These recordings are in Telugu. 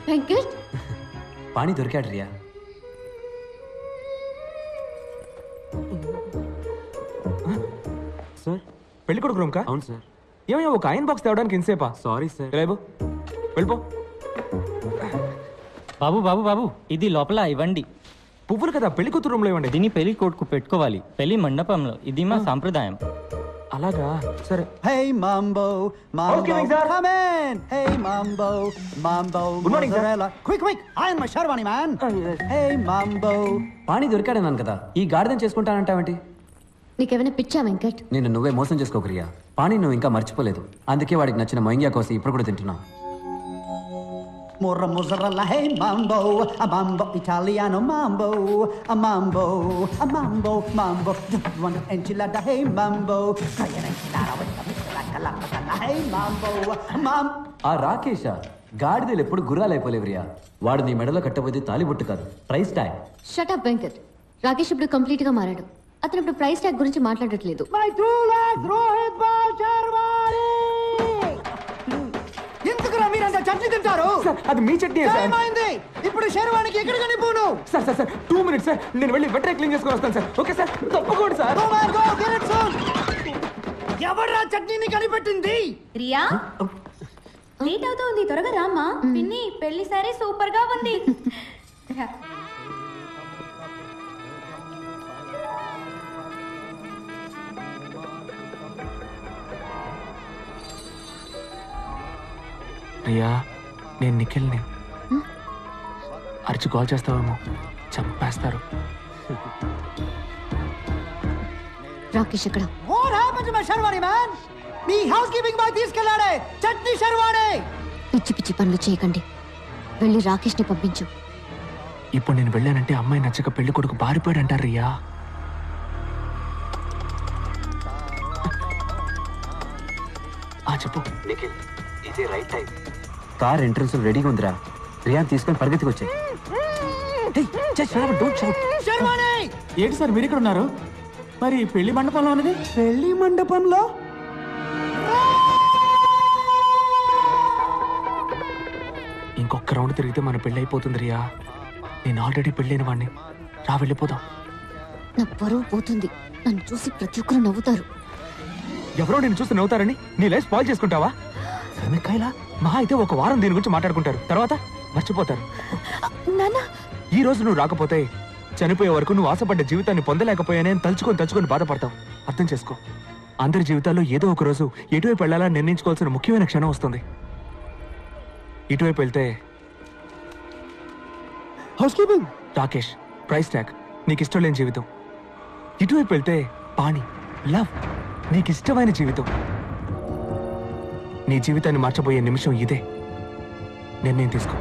వెంకట్ పాణి దొరికాడు రియా. సార్ పెళ్లి కొడుకు రూమ్ కా? అవును సార్. ఏమయ్యా ఒక ఐరన్ బాక్స్ తేవడానికి ఇంతసేపా? Sorry sir. రేపు వెళ్ళిపో. బాబు బాబు బాబు ఇది లోపల ఇవ్వండి. పువ్వులు కదా, పెళ్లి కూతురు రూమ్ లో ఇవ్వండి. దీన్ని పెళ్లి కొడుకు పెట్టుకోవాలి పెళ్లి మండపంలో. ఇది మా సాంప్రదాయం. అలాగా, సరే. Hey Mambo, Mambo, Okay, sir. come in. Hey Mambo, Mambo, Good morning, sir. mozzarella. Quick, iron my Sherwani, man. Hey Mambo. పాణి దొరికాడన్నాను కదా, ఈ గాడిదని చేసుకుంటానంటావేంటి? నీకేమైనా పిచ్చా వెంకట్? నిన్ను నువ్వే మోసం చేసుకోకు రియా. పాణి నువ్వు ఇంకా మర్చిపోలేదు, అందుకే వాడికి నచ్చిన మొయింగ్యా కోసి ఇప్పుడు కూడా తింటున్నావు. More mozzarella, hey Mambo, a Mambo Italiano, Mambo, a Mambo, a Mambo, Mambo. Just one enchilada, hey Mambo. Try an enchilada with a mix like a lapatana, hey Mambo, Mam. ఆ రాకేష గాడిదలు ఎప్పుడు గుర్రాలు అయిపోలేవు రియా. వాడు నీ మెడలో కట్టబోతే తాలిబొట్టు కాదు, price tag. Shut up Venkat. Rakesh ఇప్పుడు కంప్లీట్ గా మారాడు. అతను ఇప్పుడు ప్రైస్ ట్యాగ్ గురించి మాట్లాడట్లేదు. My true love, Rohit Bal Sherwani. ఎందుకురా మీరంతా చట్నీ తింటారు? సార్, అది మీ చట్నీ సార్. ఏమైంది? ఇప్పుడు శర్వానికి ఎక్కడికని పోను? Sir sir sir 2 minutes sir, నేను వెళ్ళి వెంటనే క్లీన్ చేసుకొని వస్తాను సార్. ఓకే సార్, తప్పకుండా sir. Go man, go, get it soon. ఎవడ్రా చట్నీని కనిపెట్టింది? రియా లేట్ అవుతుంది, త్వరగా రామ్మా. పిన్ని పెళ్లి సారీ సూపర్ గా ఉంది. రియా, నేను నిఖిల్ని. అరిచి కాల్ చేస్తావేమో, చంపేస్తారు. రాకేష్ ఎక్కడ? What happened to my Sherwani, man? మీ హౌస్ కీపింగ్ బాయ్ తీసుకెళ్ళాడే చట్నీ శర్వాణి. పిచ్చి పిచ్చి పనులు చేయకండి. వెళ్ళి రాకేష్ ని పంపించు. ఇప్పుడు నేను వెళ్ళానంటే అమ్మాయి నచ్చక పెళ్లి కొడుకు పారిపోయాడు అంటారు రియా. చెప్పు. నిఖిల్, ఇదే రైట్ టైం. కార్ ఎంట్రన్స్ రెడీగా ఉందిరా. రియాన్ తీసుకొని పరిగెత్తికి వచ్చాయి. శర్వాణి ఏంటి సార్ మీరు ఇక్కడ ఉన్నారు? మరి పెళ్లి మండపంలో ఉన్నది? పెళ్లి మండపంలో ఇంకొక రౌండ్ తిరిగితే మన పెళ్లి అయిపోతుంది రియా. నేను ఆల్రెడీ పెళ్ళైన వాడిని. రా వెళ్ళిపోదాం. నా పరువు పోతుంది. నన్ను చూసి ప్రతి ఒక్కరు నవ్వుతారు. ఎవరో నేను చూసి నవ్వుతారని నీ లైఫ్ స్పాయిల్ చేసుకుంటావా? సమికాయలా మహా అయితే ఒక వారం దీని గురించి మాట్లాడుకుంటారు, తర్వాత మర్చిపోతారు. ఈ రోజు నువ్వు రాకపోతే చనిపోయే వరకు నువ్వు ఆశపడ్డ జీవితాన్ని పొందలేకపోయానే తలుచుకొని బాధపడతావు. అర్థం చేసుకో. అందరి జీవితాల్లో ఏదో ఒక రోజు ఎటువైపు వెళ్ళాలని నిర్ణయించుకోవాల్సిన ముఖ్యమైన క్షణం వస్తుంది. ఇటువైపు వెళ్తే house keeping Rakesh, price tag, నీకు ఇష్టం లేని జీవితం. ఇటువైపు వెళ్తే పాణి, లవ్, నీకు ఇష్టమైన జీవితం. నీ జీవితాన్ని మార్చబోయే నిమిషం ఇదే. నిర్ణయం తీసుకో.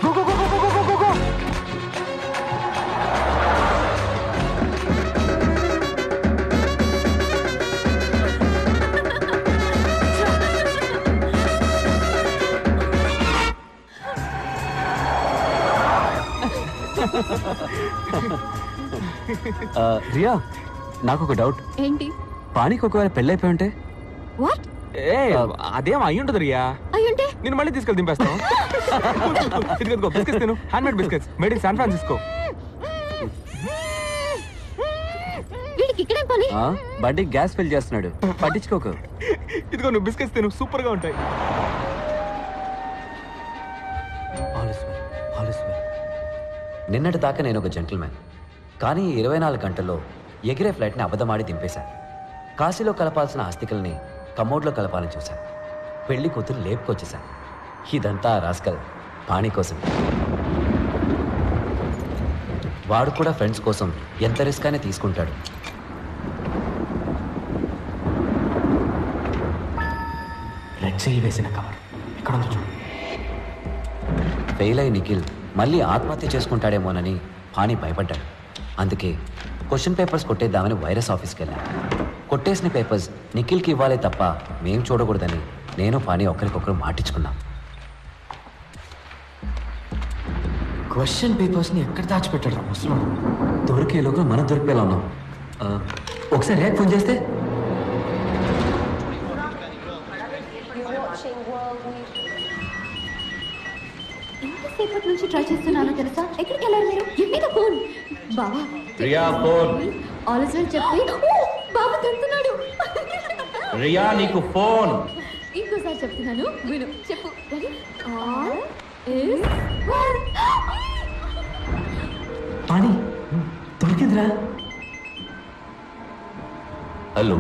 Go, go, go, go, go, go, go, go, go. Riya, నాకు ఒక డౌట్. ఏంటి? పాణికి ఒకవేళ పెళ్ళైపోయి ఉంటే? వాట్? అదేం అయ్యి ఉంటుంది రియా. అయ్యుంటే నేను మళ్ళీ తీసుకెళ్ళి దింపేస్తాను. ఇదిగో బిస్కెట్స్ తిను, handmade biscuits, made in San Francisco. వీడికి ఇక్కడేం పని? బండి గ్యాస్ ఫిల్ చేస్తున్నాడు, పట్టించుకోకు. ఇదిగో నువ్వు బిస్కెట్స్ తిను, సూపర్ గా ఉంటాయి. నిన్నటి దాకా నేను ఒక జెంటిల్మ్యాన్, కానీ 24 గంటల్లో ఎగిరే ఫ్లైట్ని అబద్ధమాడి దింపేశాను. కాశీలో కలపాల్సిన ఆస్తికల్ని కమోడ్లో కలపాలని చూశాను. పెళ్లి కూతురు లేపుకొచ్చేశాను. ఇదంతా రాస్కల్ పాణి కోసం. వాడు కూడా ఫ్రెండ్స్ కోసం ఎంత రిస్క్ అయినా తీసుకుంటాడు. రెడ్ సీల్ వేసిన కవర్ ఇక్కడ ఉంది చూడు. ఫెయిల్ అయి నిఖిల్ మళ్ళీ ఆత్మహత్య చేసుకుంటాడేమోనని పాణి భయపడ్డాడు. అందుకే క్వశ్చన్ పేపర్స్ కొట్టేద్దామని వైరస్ ఆఫీస్కి వెళ్ళాను. కొట్టేసిన పేపర్స్ నిఖిల్కి ఇవ్వాలే తప్ప మేం చూడకూడదని నేను పాణి ఒకరికొకరు మాటించుకున్నాం. క్వశ్చన్ పేపర్స్ని ఎక్కడ దాచిపెట్టాడు ముసలు? దొరికేలోగా మనం దొరికేలా ఉన్నాం. ఒకసారి రేపు ఫోన్ చేస్తే ఎంతసేపటి నుంచి ట్రై చేస్తున్నానో తెలుసా? ఎక్కడికి వెళ్ళారు మీరు? ఎన్ని ఫోన్ బావా రియా ఫోన్. ఆల్వేస్ వెల్ చెప్పి బాబా తంతున్నాడు. రియా నీకు ఫోన్. ఇంకోసారి చెప్తున్నాను విను. చెప్పు. రెడీ? All is well. పాణి దొరికిందిరా. హలో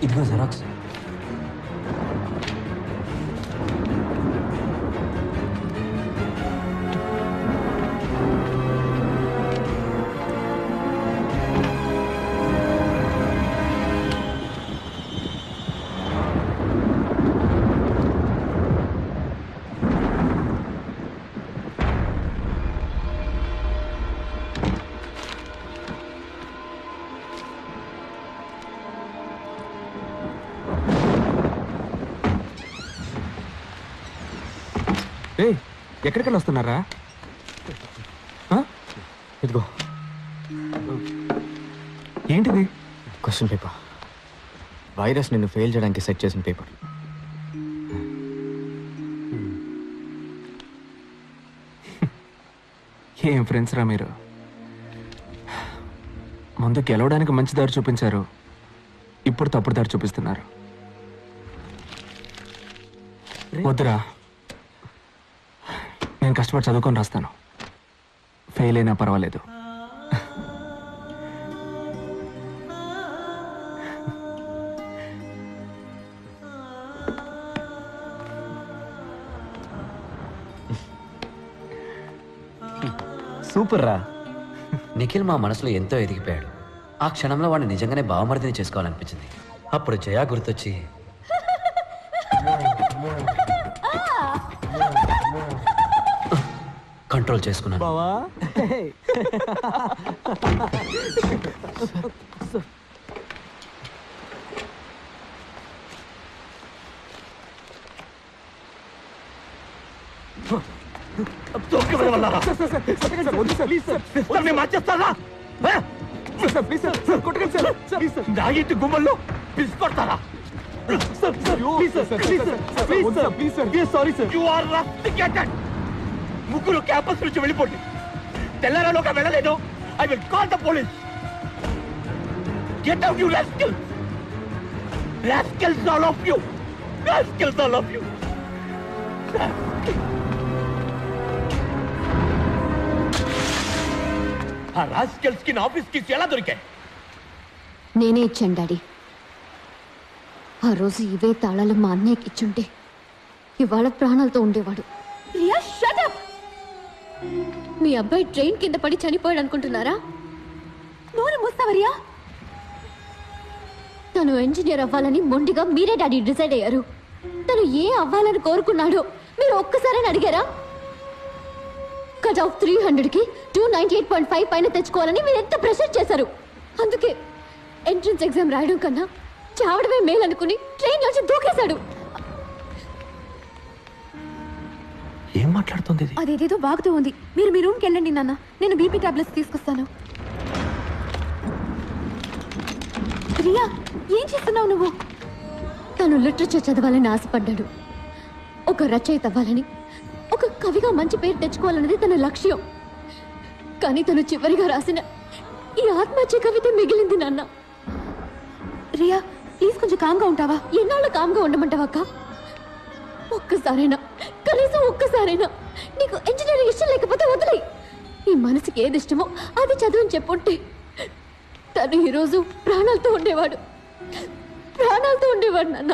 ఇదిగో జెరాక్స్. ఎక్కడికైనా వస్తున్నారా? ఇదిగో ఏంటిది? Question paper. వైరస్ నిన్ను ఫెయిల్ చేయడానికి సెట్ చేసిన పేపర్. ఏం ఫ్రెండ్స్ రా మీరు. ముందు గెలవడానికి మంచి దారి చూపించారు, ఇప్పుడు తప్పుడు దారి చూపిస్తున్నారు. వద్దురా, నేను కష్టపడి చదువుకొని రాస్తాను. ఫెయిల్ అయినా పర్వాలేదు. సూపర్ రా. నిఖిల్ మా మనసులో ఎంతో ఎదిగిపోయాడు. ఆ క్షణంలో వాడిని నిజంగానే బావమరిదిని చేసుకోవాలనిపించింది. అప్పుడు జయా గుర్తొచ్చి కంట్రోల్ చేసుకున్నాను. మార్చేస్తారా? నా ఇంటి గుమ్మల్లో పిలుచుకొడతారా? ముగ్గురు క్యాంపస్ నుంచి వెళ్ళిపోండి. తెల్లారలోగా వెళ్ళలేదు. I will call the police. Get out you rascals. Rascals all of you. Rascals all of you. ఆ రాస్కల్స్ కి నా ఆఫీస్ కి ఎలా దొరికాయి? నేనే ఇచ్చాను డాడీ. ఆ రోజు ఇవే తాళాలు మా అన్నయ్యకి ఇచ్చుంటే ఇవాళ ప్రాణాలతో ఉండేవాడు. Riya shut up. మీ అబ్బాయి ట్రైన్ కింద పడి చనిపోయాడు అనుకుంటున్నారా? నోరు మూస్తావా రియా? తను ఇంజనీర్ అవ్వాలని మొండిగా మీరే డాడీ డిసైడ్ అయ్యారు. తను ఏ అవ్వాలని కోరుకున్నాడో మీరు ఒక్కసారి అడిగారా? కట్ ఆఫ్ 300కి 298.5 పైన తెచ్చుకోవాలని మీరు ఎంత ప్రెషర్ చేశారు. అందుకే ఎంట్రన్స్ ఎగ్జామ్ రాయడం కన్నా చావడమే మేలనుకుని ట్రైన్ నుంచి దూకేశాడు. ఏం మాట్లాడుతుంది ఇది? అదేదేదో బాగుతూ ఉంది. మీరు మీ రూమ్కి వెళ్ళండి నాన్న, నేను బీపీ టాబ్లెట్స్ తీసుకొస్తాను. రియా, ఏం చేస్తున్నావు నువ్వు? తను లిటరేచర్ చదవాలని ఆశపడ్డాడు. ఒక రచయిత అవ్వాలని, ఒక కవిగా మంచి పేరు తెచ్చుకోవాలన్నది తన లక్ష్యం. కానీ తను చివరిగా రాసిన ఈ ఆత్మహత్య కవిత మిగిలింది నాన్న. రియా ప్లీజ్ కొంచెం కామ్గా ఉంటావా? ఎన్నాళ్ళు కామ్గా ఉండమంటావా అక్క? ఒక్కసారైనా, కనీసం ఒక్కసారైనా నీకు ఇంజనీరింగ్ ఇష్టం లేకపోతే వదిలేయ్. నీ మనసుకి ఏది ఇష్టమో అది చదువుని చెప్పుంటే తను ఈరోజు ప్రాణాలతో ఉండేవాడు. ప్రాణాలతో ఉండేవాడు నాన్న.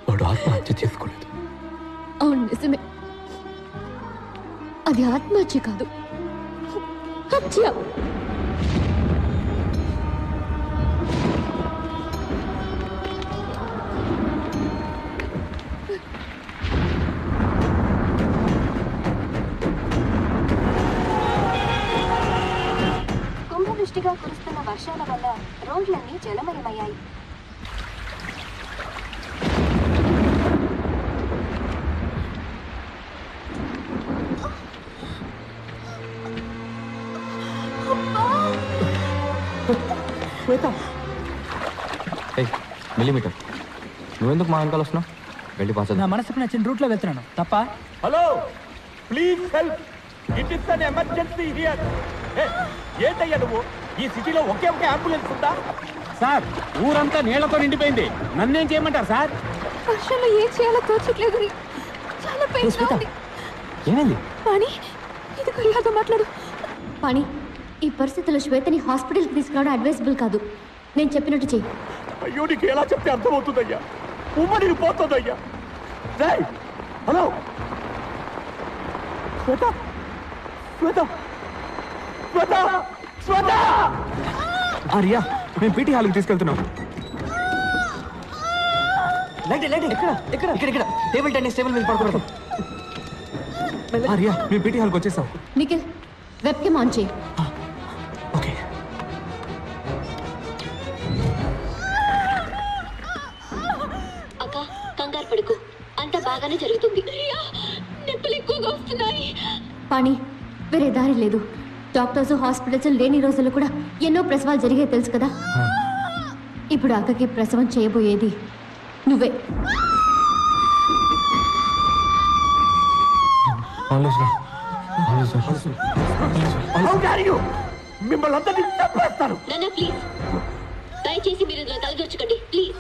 వాడు ఆత్మహత్య చేసుకోలేదు. అవును నిజమే, అది ఆత్మహత్య కాదు, హత్య. కుంభవృష్టిగా కురుస్తున్న వర్షాల వల్ల రోడ్లన్నీ జలమయమయ్యాయి. ఏయ్ మిల్లీమీటర్, నువ్వెందుకు మా వెనకాల వస్తున్నావు? వెళ్ళి నా పాచదు. మనసుకు నచ్చిన రూట్లో వెళ్తున్నాను తప్ప. Hello, please help, it is an emergency here. ఏంటయ్యా నువ్వు? ఈ సిటీలో ఒకే ఒక అంబులెన్స్ ఉందా? సార్ ఊరంతా నీళ్లతో నిండిపోయింది, నన్నేం చేయమంటారు సార్? వర్షంలో ఏం చేయాలో తోచట్లేదు, చాలా పెయిన్గా ఉంది. ఏమైంది? కానీ ఇదిగో ఇలాగ మాట్లాడు. పాణి, ఈ పరిస్థితుల్లో శ్వేతని హాస్పిటల్కి తీసుకురావడం అడ్వైజబుల్ కాదు. నేను చెప్పినట్టు చెయ్యి. అయ్యో, నీకు ఎలా చెప్తే అర్థమవుతుందయ్యా? ఉమ్మడి పోతుందయ్యా. జై, హలో శ్వేత, శ్వేత, శ్వేత, శ్వేత! ఆర్యా, మేము పీటీ హాల్కి తీసుకెళ్తున్నాం. ఇక్కడ టేబుల్ టెన్నిస్ టేబుల్ మీద పడుకోవడం. ఆర్యా, మేము పీటీ హాల్కి వచ్చేసాం. నిఖిల్, వెబ్ కెమ్ ఆన్ చేయి. ఓకే. అక్క, కంగారు పడుకు, అంతా బాగానే జరుగుతుంది. నొప్పులు ఎక్కువగా వస్తున్నాయి. పాణి, వేరే దారి లేదు. డాక్టర్స్ హాస్పిటల్స్ లేని రోజుల్లో కూడా ఎన్నో ప్రసవాలు జరిగాయి తెలుసు కదా. ఇప్పుడు అక్కకి ప్రసవం చేయబోయేది నువ్వే. How dare you? మిమ్మల్ని అందరినీ చంపేస్తాను. నాన్న ప్లీజ్, దయచేసి మీరు ఇందులో తలదొచ్చకండి ప్లీజ్.